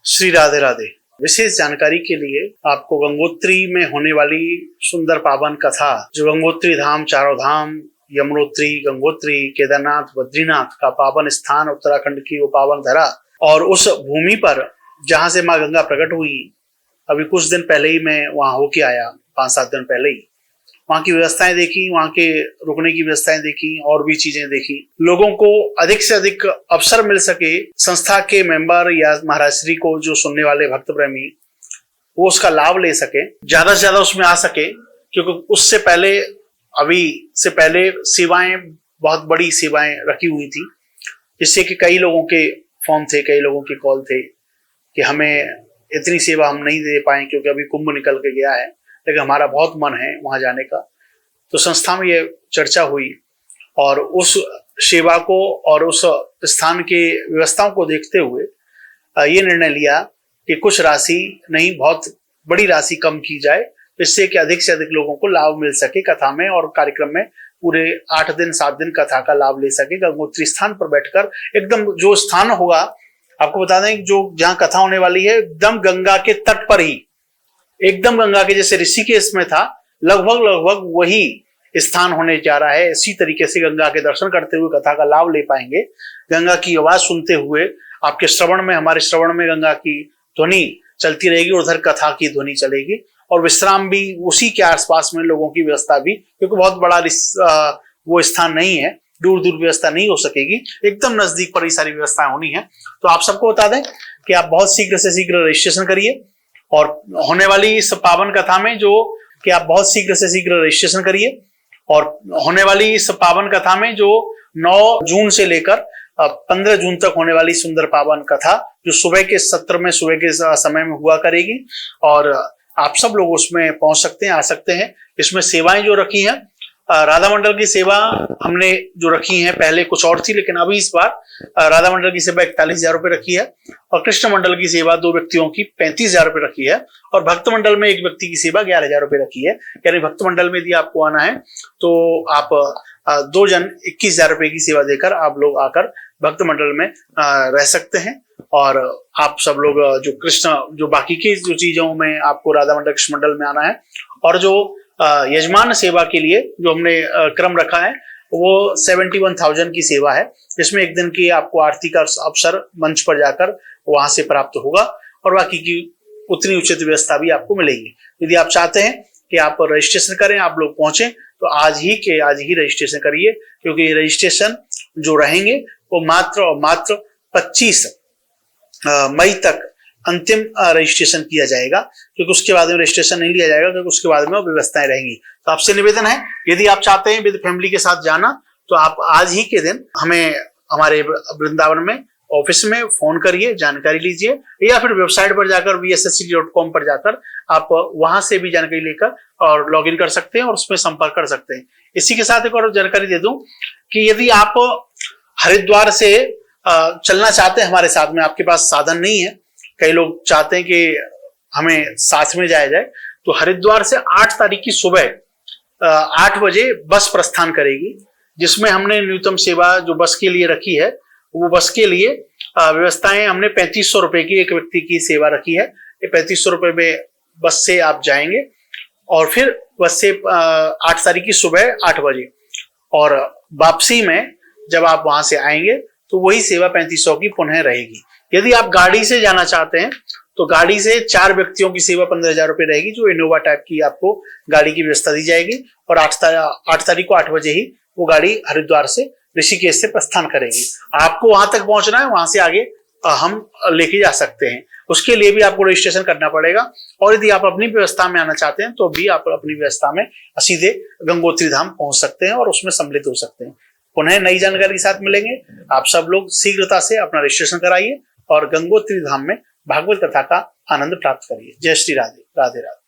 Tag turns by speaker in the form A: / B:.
A: श्री राधे राधे। विशेष जानकारी के लिए आपको गंगोत्री में होने वाली सुंदर पावन कथा, जो गंगोत्री धाम, चारों धाम, यमुनोत्री, गंगोत्री, केदारनाथ, बद्रीनाथ का पावन स्थान, उत्तराखंड की वो पावन धरा, और उस भूमि पर जहां से माँ गंगा प्रकट हुई, अभी कुछ दिन पहले ही मैं वहां होके आया, 5-7 दिन पहले ही। वहां की व्यवस्थाएं देखी, वहां के रुकने की व्यवस्थाएं देखी, और भी चीजें देखी। लोगों को अधिक से अधिक अवसर मिल सके, संस्था के मेंबर या महाराज श्री को जो सुनने वाले भक्त प्रेमी, वो उसका लाभ ले सके, ज्यादा से ज्यादा उसमें आ सके। क्योंकि उससे पहले, अभी से पहले सेवाएं, बहुत बड़ी सेवाएं रखी हुई थी, जिससे कि कई लोगों के फोन थे, कई लोगों के कॉल थे कि हमें इतनी सेवा हम नहीं दे पाए क्योंकि अभी कुंभ निकल के गया है, लेकिन हमारा बहुत मन है वहां जाने का। तो संस्था में ये चर्चा हुई और उस सेवा को और उस स्थान के व्यवस्थाओं को देखते हुए ये निर्णय लिया कि कुछ राशि नहीं, बहुत बड़ी राशि कम की जाए, जिससे कि अधिक से अधिक लोगों को लाभ मिल सके कथा में, और कार्यक्रम में पूरे 8 दिन 7 दिन कथा का लाभ ले सके। गंगोत्री स्थान पर बैठकर, एकदम जो स्थान होगा, आपको बता दें जो जहां कथा होने वाली है, एकदम गंगा के तट पर ही, एकदम गंगा के जैसे ऋषिकेश में था, लगभग वही स्थान होने जा रहा है। इसी तरीके से गंगा के दर्शन करते हुए कथा का लाभ ले पाएंगे। गंगा की आवाज सुनते हुए आपके श्रवण में, हमारे श्रवण में गंगा की ध्वनि चलती रहेगी, उधर कथा की ध्वनि चलेगी, और विश्राम भी उसी के आसपास में, लोगों की व्यवस्था भी, क्योंकि बहुत बड़ा वो स्थान नहीं है, दूर दूर व्यवस्था नहीं हो सकेगी, एकदम नजदीक पर ही सारी व्यवस्थाएं होनी है। तो आप सबको बता दें कि आप बहुत शीघ्र से शीघ्र रजिस्ट्रेशन करिए, और होने वाली इस पावन कथा में जो कि आप बहुत शीघ्र से शीघ्र रजिस्ट्रेशन करिए, और होने वाली इस पावन कथा में जो 9 जून से लेकर 15 जून तक होने वाली सुंदर पावन कथा, जो सुबह के सत्र में, सुबह के समय में हुआ करेगी, और आप सब लोग उसमें पहुंच सकते हैं, आ सकते हैं। इसमें सेवाएं जो रखी हैं, राधा मंडल की सेवा हमने जो रखी है, पहले कुछ और थी, लेकिन अभी इस बार राधा मंडल की सेवा 41,000 रुपए रखी है, और कृष्ण मंडल की सेवा 2 व्यक्तियों की 35,000 रुपए रखी है, और भक्त मंडल में 1 व्यक्ति की सेवा 11,000 रुपए रखी है। यानी भक्त मंडल में यदि आपको आना है तो आप 2 जन 21,000 रुपए की सेवा देकर आप लोग आकर भक्त मंडल में रह सकते हैं। और आप सब लोग जो कृष्ण, जो बाकी की जो चीजों में आपको राधा मंडल, कृष्ण मंडल में आना है, और जो यजमान सेवा के लिए जो हमने क्रम रखा है, वो 71,000 की सेवा है, जिसमें 1 दिन की आपको आरती का अवसर मंच पर जाकर वहां से प्राप्त होगा, और बाकी की उतनी उचित व्यवस्था भी आपको मिलेगी। यदि आप चाहते हैं कि आप रजिस्ट्रेशन करें, आप लोग पहुंचे, तो आज ही रजिस्ट्रेशन करिए, क्योंकि रजिस्ट्रेशन जो रहेंगे वो मात्र और मात्र 25 मई तक अंतिम रजिस्ट्रेशन किया जाएगा, क्योंकि उसके बाद में रजिस्ट्रेशन नहीं लिया जाएगा, क्योंकि उसके बाद में व्यवस्थाएं रहेंगी। तो आपसे निवेदन है, यदि आप चाहते हैं विद फैमिली के साथ जाना, तो आप आज ही के दिन हमें हमारे वृंदावन में ऑफिस में फोन करिए, जानकारी लीजिए, या फिर वेबसाइट पर जाकर vssc.com पर जाकर आप वहां से भी जानकारी लेकर और लॉग इन कर सकते हैं, और उसमें संपर्क कर सकते हैं। इसी के साथ एक और जानकारी दे दूं कि यदि आप हरिद्वार से चलना चाहते हैं हमारे साथ में, आपके पास साधन नहीं है, कई लोग चाहते हैं कि हमें साथ में जाया जाए, तो हरिद्वार से 8 तारीख की सुबह 8 बजे बस प्रस्थान करेगी, जिसमें हमने न्यूनतम सेवा जो बस के लिए रखी है, वो बस के लिए व्यवस्थाएं हमने 3500 रुपए की एक व्यक्ति की सेवा रखी है। ये 3500 रुपए में बस से आप जाएंगे, और फिर बस से 8 तारीख की सुबह 8 बजे, और वापसी में जब आप वहां से आएंगे तो वही सेवा 3500 की पुनः रहेगी। यदि आप गाड़ी से जाना चाहते हैं, तो गाड़ी से 4 व्यक्तियों की सेवा 15,000 रुपए रहेगी, जो इनोवा टाइप की आपको गाड़ी की व्यवस्था दी जाएगी, और 8 तारीख को 8 बजे ही वो गाड़ी हरिद्वार से ऋषिकेश से प्रस्थान करेगी। आपको वहां तक पहुंचना है, वहां से आगे हम लेके जा सकते हैं, उसके लिए भी आपको रजिस्ट्रेशन करना पड़ेगा। और यदि आप अपनी व्यवस्था में आना चाहते हैं, तो भी आप अपनी व्यवस्था में सीधे गंगोत्री धाम पहुंच सकते हैं और उसमें सम्मिलित हो सकते हैं। पुनः नई जानकारी के साथ मिलेंगे। आप सब लोग शीघ्रता से अपना रजिस्ट्रेशन कराइए और गंगोत्री धाम में भागवत कथा का आनंद प्राप्त करिए। जय श्री राधे, राधे राधे।